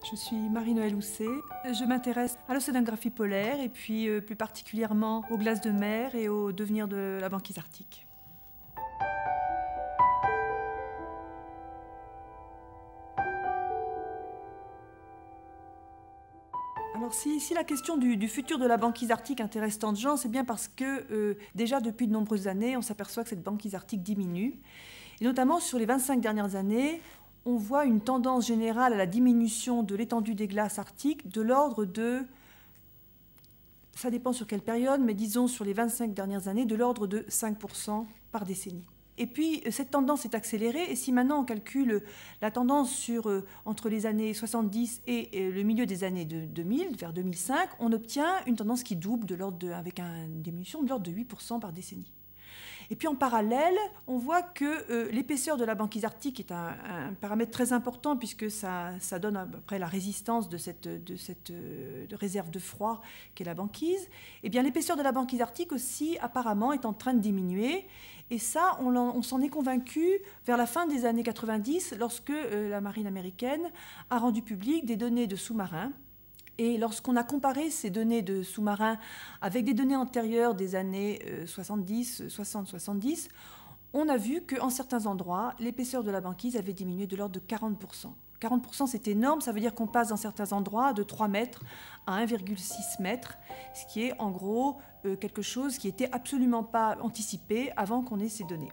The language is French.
Je suis Marie-Noëlle Housset. Je m'intéresse à l'océanographie polaire et puis plus particulièrement aux glaces de mer et au devenir de la banquise arctique. Alors si la question du futur de la banquise arctique intéresse tant de gens, c'est bien parce que déjà depuis de nombreuses années, on s'aperçoit que cette banquise arctique diminue. Et notamment sur les 25 dernières années, on voit une tendance générale à la diminution de l'étendue des glaces arctiques de l'ordre de, ça dépend sur quelle période, mais disons sur les 25 dernières années, de l'ordre de 5% par décennie. Et puis, cette tendance est accélérée, et si maintenant on calcule la tendance entre les années 70 et le milieu des années 2000, vers 2005, on obtient une tendance qui double avec une diminution de l'ordre de 8% par décennie. Et puis en parallèle, on voit que l'épaisseur de la banquise arctique est un paramètre très important puisque ça donne à peu près la résistance de cette réserve de froid qu'est la banquise. Et bien l'épaisseur de la banquise arctique aussi apparemment est en train de diminuer. Et ça, on s'en est convaincu vers la fin des années 90 lorsque la marine américaine a rendu public des données de sous-marins. Et lorsqu'on a comparé ces données de sous-marins avec des données antérieures des années 60-70, on a vu qu'en certains endroits, l'épaisseur de la banquise avait diminué de l'ordre de 40%. 40%, c'est énorme, ça veut dire qu'on passe dans certains endroits de 3 mètres à 1,6 mètres, ce qui est en gros quelque chose qui n'était absolument pas anticipé avant qu'on ait ces données.